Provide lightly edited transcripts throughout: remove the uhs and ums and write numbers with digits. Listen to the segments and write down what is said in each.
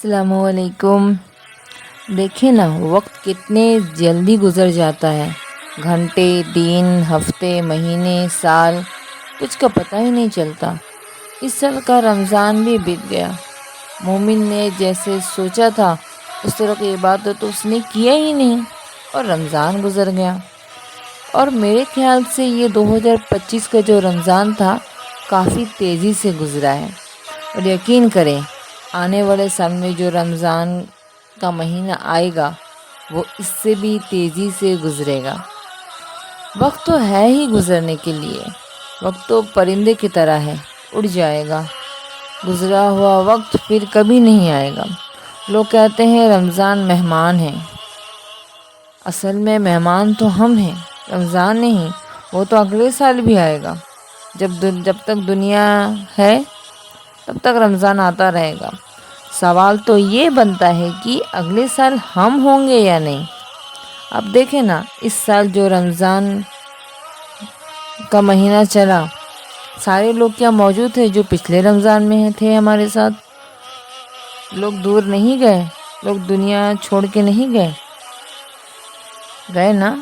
السلام علیکم۔ دیکھیں نا، وقت کتنے جلدی گزر جاتا ہے۔ گھنٹے، دن، ہفتے، مہینے، سال، کچھ کا پتہ ہی نہیں چلتا۔ اس سال کا رمضان بھی بیت گیا۔ مومن نے جیسے سوچا تھا اس طرح کی عبادت تو اس نے کیا ہی نہیں اور رمضان گزر گیا۔ اور میرے خیال سے یہ 2025 کا جو رمضان تھا کافی تیزی سے گزرا ہے، اور یقین کریں آنے والے سال میں جو رمضان کا مہینہ آئے گا وہ اس سے بھی تیزی سے گزرے گا۔ وقت تو ہے ہی گزرنے کے لیے، وقت تو پرندے کی طرح ہے، اڑ جائے گا۔ گزرا ہوا وقت پھر کبھی نہیں آئے گا۔ لوگ کہتے ہیں رمضان مہمان ہے، اصل میں مہمان تو ہم ہیں، رمضان نہیں۔ وہ تو اگلے سال بھی آئے گا۔ جب تک دنیا ہے تب تک رمضان آتا رہے گا۔ سوال تو یہ بنتا ہے کہ اگلے سال ہم ہوں گے یا نہیں۔ اب دیکھیں نا، اس سال جو رمضان کا مہینہ چلا، سارے لوگ کیا موجود تھے جو پچھلے رمضان میں تھے ہمارے ساتھ؟ لوگ دور نہیں گئے، لوگ دنیا چھوڑ کے نہیں گئے نا۔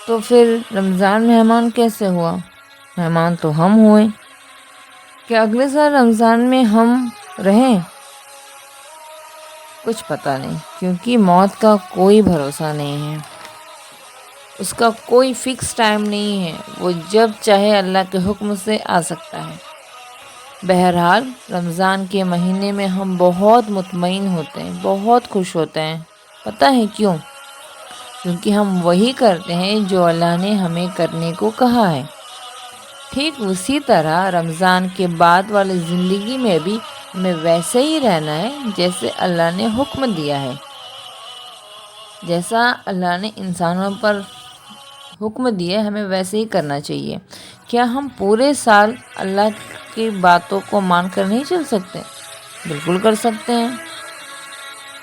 تو پھر رمضان مہمان کیسے ہوا؟ مہمان تو ہم ہوئے۔ کہ اگلے سال رمضان میں ہم رہیں؟ کچھ پتہ نہیں، کیونکہ موت کا کوئی بھروسہ نہیں ہے، اس کا کوئی فکس ٹائم نہیں ہے، وہ جب چاہے اللہ کے حکم سے آ سکتا ہے۔ بہرحال رمضان کے مہینے میں ہم بہت مطمئن ہوتے ہیں، بہت خوش ہوتے ہیں۔ پتہ ہے کیوں؟ کیونکہ ہم وہی کرتے ہیں جو اللہ نے ہمیں کرنے کو کہا ہے۔ ٹھیک اسی طرح رمضان کے بعد والی زندگی میں بھی ہمیں ویسے ہی رہنا ہے جیسے اللہ نے حکم دیا ہے۔ جیسا اللہ نے انسانوں پر حکم دیا ہے ہمیں ویسے ہی کرنا چاہیے۔ کیا ہم پورے سال اللہ کی باتوں کو مان کر نہیں چل سکتے؟ بالکل کر سکتے ہیں۔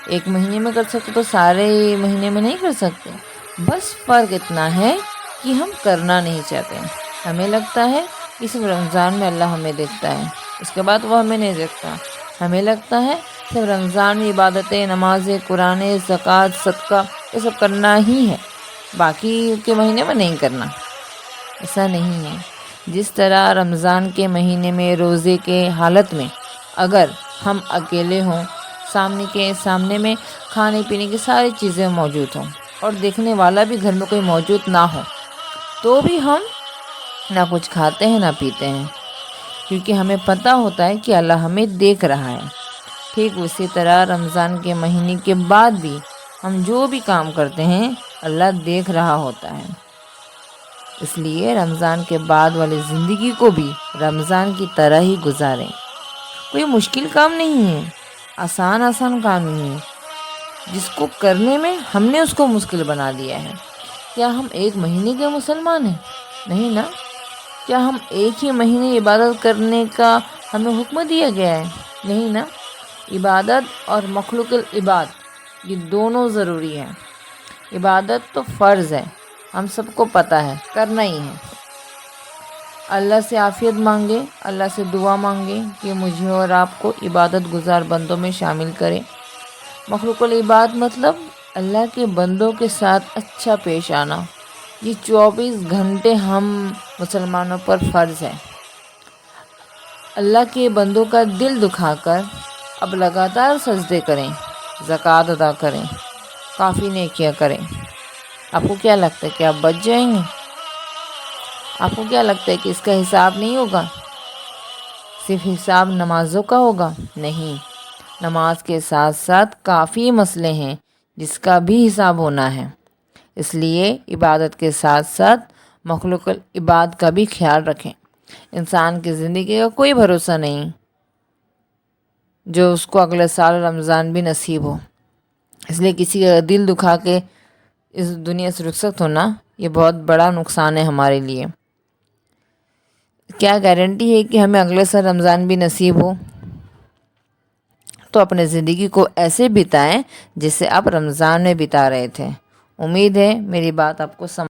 ایک مہینے میں کر سکتے تو سارے مہینے میں نہیں کر سکتے۔ بس فرق اتنا ہے کہ ہم کرنا نہیں چاہتے۔ ہمیں لگتا ہے کہ صرف رمضان میں اللہ ہمیں دیکھتا ہے، اس کے بعد وہ ہمیں نہیں دیکھتا۔ ہمیں لگتا ہے صرف رمضان میں عبادتیں، نمازیں، قرآن، زکوٰۃ، صدقہ یہ سب کرنا ہی ہے، باقی کے مہینے میں نہیں کرنا۔ ایسا نہیں ہے۔ جس طرح رمضان کے مہینے میں روزے کے حالت میں اگر ہم اکیلے ہوں، سامنے میں کھانے پینے کی ساری چیزیں موجود ہوں اور دیکھنے والا بھی گھر میں کوئی موجود نہ ہو، تو بھی ہم نہ کچھ کھاتے ہیں نہ پیتے ہیں، کیونکہ ہمیں پتہ ہوتا ہے کہ اللہ ہمیں دیکھ رہا ہے۔ ٹھیک اسی طرح رمضان کے مہینے کے بعد بھی ہم جو بھی کام کرتے ہیں اللہ دیکھ رہا ہوتا ہے۔ اس لیے رمضان کے بعد والی زندگی کو بھی رمضان کی طرح ہی گزاریں۔ کوئی مشکل کام نہیں ہے، آسان کام نہیں ہے، جس کو کرنے میں ہم نے اس کو مشکل بنا دیا ہے۔ کیا ہم ایک مہینے کے مسلمان ہیں؟ نہیں نا۔ کیا ہم ایک ہی مہینے عبادت کرنے کا ہمیں حکم دیا گیا ہے؟ نہیں نا۔ عبادت اور مخلوق العباد یہ دونوں ضروری ہیں۔ عبادت تو فرض ہے، ہم سب کو پتہ ہے، کرنا ہی ہے۔ اللہ سے عافیت مانگے، اللہ سے دعا مانگے کہ مجھے اور آپ کو عبادت گزار بندوں میں شامل کرے۔ مخلوق العباد مطلب اللہ کے بندوں کے ساتھ اچھا پیش آنا۔ یہ 24 گھنٹے ہم مسلمانوں پر فرض ہے۔ اللہ کے بندوں کا دل دکھا کر اب لگاتار سجدے کریں، زکوٰۃ ادا کریں، کافی نیکیاں کریں۔ آپ کو کیا لگتا ہے کہ آپ بچ جائیں گے؟ آپ کو کیا لگتا ہے کہ اس کا حساب نہیں ہوگا؟ صرف حساب نمازوں کا ہوگا؟ نہیں، نماز کے ساتھ ساتھ کافی مسئلے ہیں جس کا بھی حساب ہونا ہے۔ اس لیے عبادت کے ساتھ ساتھ مخلوق العباد کا بھی خیال رکھیں۔ انسان کی زندگی کا کوئی بھروسہ نہیں جو اس کو اگلے سال رمضان بھی نصیب ہو۔ اس لیے کسی کا دل دکھا کے اس دنیا سے رخصت ہونا یہ بہت بڑا نقصان ہے ہمارے لیے۔ کیا گارنٹی ہے کہ ہمیں اگلے سال رمضان بھی نصیب ہو؟ تو اپنے زندگی کو ایسے بتائیں جیسے آپ رمضان میں بتا رہے تھے۔ امید ہے میری بات آپ کو